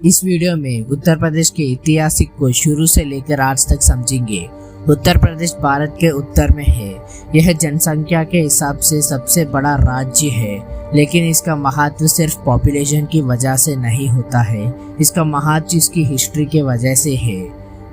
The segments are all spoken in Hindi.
इस वीडियो में उत्तर प्रदेश के इतिहास को शुरू से लेकर आज तक समझेंगे। उत्तर प्रदेश भारत के उत्तर में है। यह जनसंख्या के हिसाब से सबसे बड़ा राज्य है, लेकिन इसका महत्व सिर्फ पॉपुलेशन की वजह से नहीं होता है। इसका महत्व इसकी हिस्ट्री के वजह से है।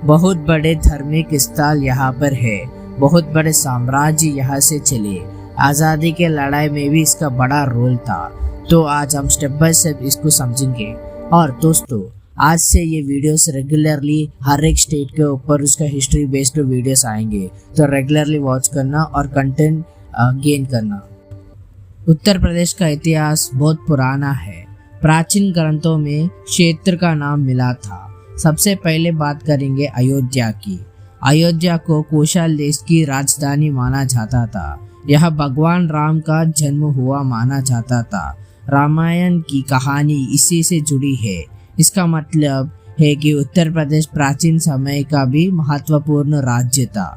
बहुत बड़े धार्मिक स्थल यहाँ पर है। बहुत बड़े साम्राज्य यहाँ से चले। आज़ादी के लड़ाई में भी इसका बड़ा रोल था। तो आज हम स्टेप बाय स्टेप इसको समझेंगे। और दोस्तों, आज से ये वीडियोस रेगुलरली हर एक स्टेट के ऊपर उसका हिस्ट्री बेस्ड वीडियोस आएंगे, तो रेगुलरली वॉच करना और कंटेंट गेन करना। उत्तर प्रदेश का इतिहास बहुत पुराना है। प्राचीन ग्रंथों में क्षेत्र का नाम मिला था। सबसे पहले बात करेंगे अयोध्या की। अयोध्या को कौशल देश की राजधानी माना जाता था। यह भगवान राम का जन्म हुआ माना जाता था। रामायण की कहानी इसी से जुड़ी है। इसका मतलब है कि उत्तर प्रदेश प्राचीन समय का भी महत्वपूर्ण राज्य था।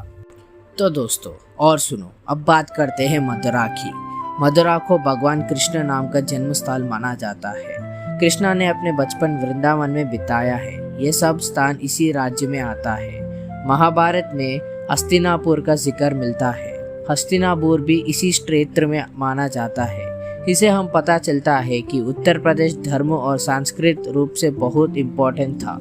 तो दोस्तों, और सुनो, अब बात करते हैं मथुरा की। मथुरा को भगवान कृष्ण नाम का जन्म स्थल माना जाता है। कृष्णा ने अपने बचपन वृंदावन में बिताया है। ये सब स्थान इसी राज्य में आता है। महाभारत में हस्तिनापुर का जिक्र मिलता है। हस्तिनापुर भी इसी क्षेत्र में माना जाता है। इसे हम पता चलता है कि उत्तर प्रदेश धर्म और सांस्कृतिक रूप से बहुत इम्पोर्टेंट था।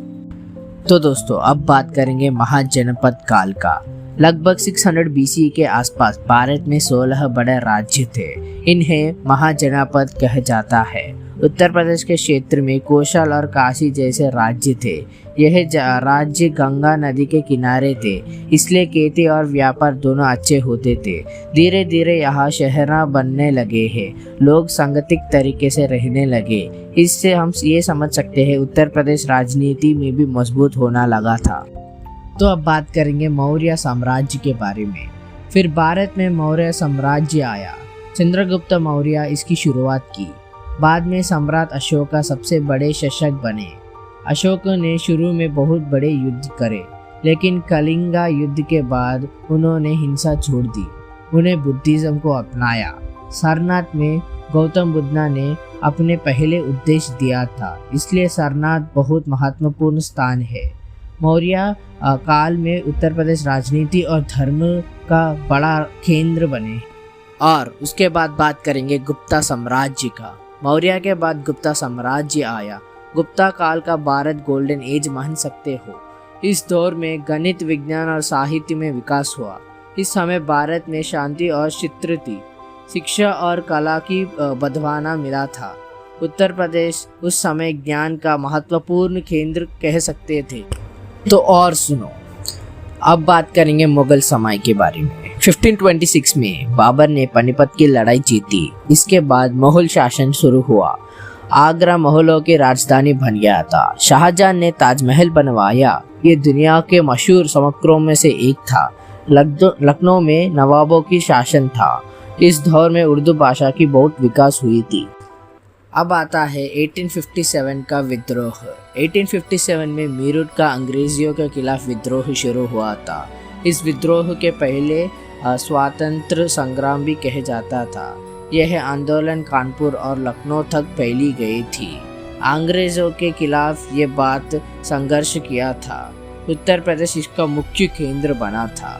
तो दोस्तों, अब बात करेंगे महाजनपद काल का। लगभग 600 BC के आसपास भारत में 16 बड़े राज्य थे। इन्हें महाजनपद कहा जाता है। उत्तर प्रदेश के क्षेत्र में कौशल और काशी जैसे राज्य थे। यह राज्य गंगा नदी के किनारे थे, इसलिए खेती और व्यापार दोनों अच्छे होते थे। धीरे धीरे यहाँ शहर बनने लगे हैं। लोग संगठित तरीके से रहने लगे। इससे हम ये समझ सकते हैं उत्तर प्रदेश राजनीति में भी मजबूत होना लगा था। तो अब बात करेंगे मौर्य साम्राज्य के बारे में। फिर भारत में मौर्य साम्राज्य आया। चंद्रगुप्त मौर्य इसकी शुरुआत की। बाद में सम्राट अशोक का सबसे बड़े शासक बने। अशोक ने शुरू में बहुत बड़े युद्ध करे, लेकिन कलिंगा युद्ध के बाद उन्होंने हिंसा छोड़ दी। उन्हें बुद्धिज्म को अपनाया। सारनाथ में गौतम बुद्ध ने अपने पहले उपदेश दिया था, इसलिए सारनाथ बहुत महत्वपूर्ण स्थान है। मौर्य काल में उत्तर प्रदेश राजनीति और धर्म का बड़ा केंद्र बने। और उसके बाद बात करेंगे गुप्ता साम्राज्य का। मौर्य के बाद गुप्ता साम्राज्य आया। गुप्ता काल का भारत गोल्डन एज मान सकते हो। इस दौर में गणित, विज्ञान और साहित्य में विकास हुआ। इस समय भारत में शांति और स्थिरता थी। शिक्षा और कला की बढ़ावा मिला था। उत्तर प्रदेश उस समय ज्ञान का महत्वपूर्ण केंद्र कह सकते थे। तो और सुनो, अब बात करेंगे मुगल समय के बारे में। 1526 में बाबर ने पानीपत की लड़ाई जीती। इसके बाद मुगल शासन शुरू हुआ। आगरा मुगलों की राजधानी बन गया था। शाहजहां ने ताजमहल बनवाया। ये दुनिया के मशहूर स्मारकों में से एक था। लखनऊ में नवाबों की शासन था। इस दौर में उर्दू भाषा की बहुत विकास हुई थी। अब आता है 1857 का विद्रोह। 1857 में मीरठ का अंग्रेजियों के खिलाफ विद्रोह शुरू हुआ था। इस विद्रोह के पहले स्वातंत्र संग्राम भी कहा जाता था। यह आंदोलन कानपुर और लखनऊ तक फैली गई थी। अंग्रेजों के खिलाफ ये बात संघर्ष किया था। उत्तर प्रदेश इसका मुख्य केंद्र बना था।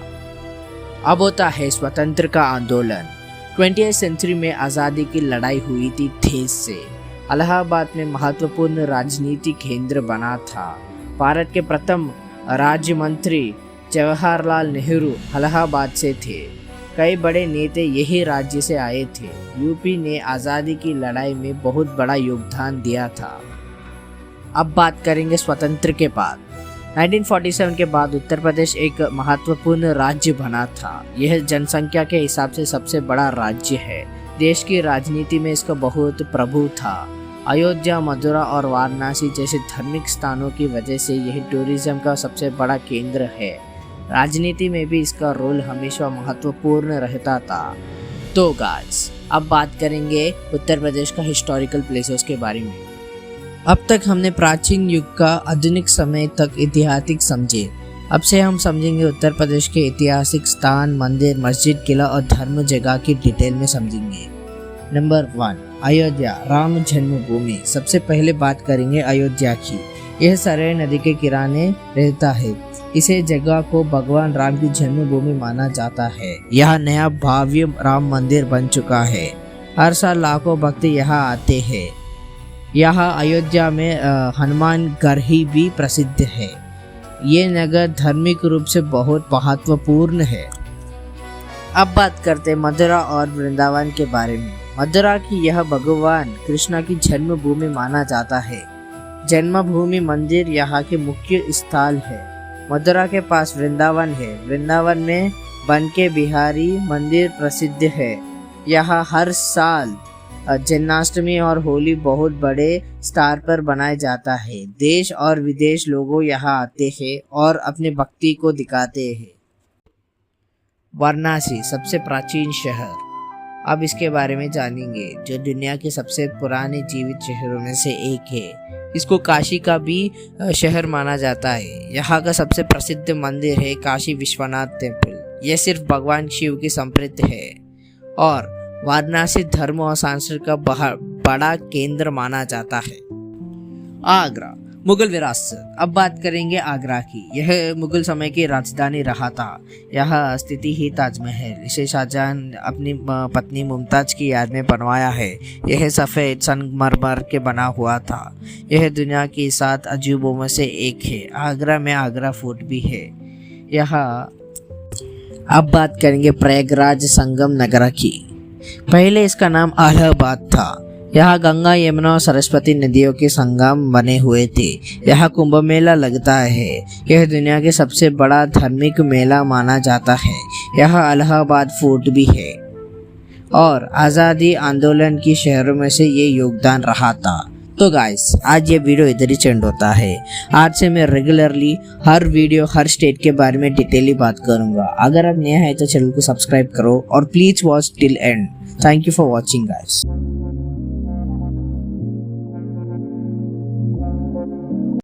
अब होता है स्वतंत्र का आंदोलन। 20वीं सेंचुरी में आज़ादी की लड़ाई हुई थी देश से। इलाहाबाद में महत्वपूर्ण राजनीतिक केंद्र बना था। भारत के प्रथम राज्य मंत्री जवाहरलाल नेहरू इलाहाबाद से थे। कई बड़े नेता यही राज्य से आए थे। यूपी ने आज़ादी की लड़ाई में बहुत बड़ा योगदान दिया था। अब बात करेंगे स्वतंत्र के बाद। 1947 के बाद उत्तर प्रदेश एक महत्वपूर्ण राज्य बना था। यह जनसंख्या के हिसाब से सबसे बड़ा राज्य है। देश की राजनीति में इसका बहुत प्रभुत्व था। अयोध्या, मथुरा और वाराणसी जैसे धार्मिक स्थानों की वजह से यह टूरिज्म का सबसे बड़ा केंद्र है। राजनीति में भी इसका रोल हमेशा महत्वपूर्ण रहता था। तो गाइस, अब बात करेंगे उत्तर प्रदेश का हिस्टोरिकल प्लेसेस के बारे में। अब तक हमने प्राचीन युग का आधुनिक समय तक ऐतिहासिक समझे। अब से हम समझेंगे उत्तर प्रदेश के ऐतिहासिक स्थान, मंदिर, मस्जिद, किला और धर्म जगह की डिटेल में समझेंगे। नंबर 1, अयोध्या, राम जन्मभूमि। सबसे पहले बात करेंगे अयोध्या की। यह सरयू नदी के किनारे रहता है। इसे जगह को भगवान राम की जन्मभूमि माना जाता है। यह नया भव्य राम मंदिर बन चुका है। हर साल लाखों भक्त यहाँ आते हैं। यहाँ अयोध्या में हनुमान गढ़ी भी प्रसिद्ध है। ये नगर धार्मिक रूप से बहुत महत्वपूर्ण है। अब बात करते हैं मथुरा और वृंदावन के बारे में। मथुरा की यह भगवान कृष्ण की जन्मभूमि माना जाता है। जन्मभूमि मंदिर यहाँ के मुख्य स्थल है। मथुरा के पास वृंदावन है। वृंदावन में बनके बिहारी मंदिर प्रसिद्ध है। यहाँ हर साल जन्माष्टमी और होली बहुत बड़े स्तर पर बनाया जाता है। देश और विदेश लोगों यहाँ आते हैं और अपनी भक्ति को दिखाते हैं। वाराणसी सबसे प्राचीन शहर। अब इसके बारे में जानेंगे, जो दुनिया के सबसे पुराने जीवित शहरों में से एक है। इसको काशी का भी शहर माना जाता है। यहाँ का सबसे प्रसिद्ध मंदिर है काशी विश्वनाथ टेम्पल। यह सिर्फ भगवान शिव की समर्पित है। और वाराणसी धर्म और संस्कृति का बड़ा केंद्र माना जाता है। आगरा मुगल विरासत। अब बात करेंगे आगरा की। यह मुगल समय की राजधानी रहा था। यहाँ स्थिति ही ताजमहल, इसे शाहजहां अपनी पत्नी मुमताज की याद में बनवाया है। यह सफ़ेद संगमरमर के बना हुआ था। यह दुनिया की 7 अजूबों में से एक है। आगरा में आगरा फोर्ट भी है। यहाँ अब बात करेंगे प्रयागराज संगम नगर की। पहले इसका नाम अलाहाबाद था। यहाँ गंगा, यमुना और सरस्वती नदियों के संगम बने हुए थे। यहाँ कुंभ मेला लगता है। यह दुनिया के सबसे बड़ा धार्मिक मेला माना जाता है। यहाँ इलाहाबाद फोर्ट भी है। और आज़ादी आंदोलन की शहरों में से ये योगदान रहा था। तो गाइस, आज ये वीडियो इधर ही एंड होता है। आज से मैं रेगुलरली हर वीडियो हर स्टेट के बारे में डिटेली बात करूँगा। अगर आप नया है तो चैनल को सब्सक्राइब करो और please watch till and. Thank you for watching guys.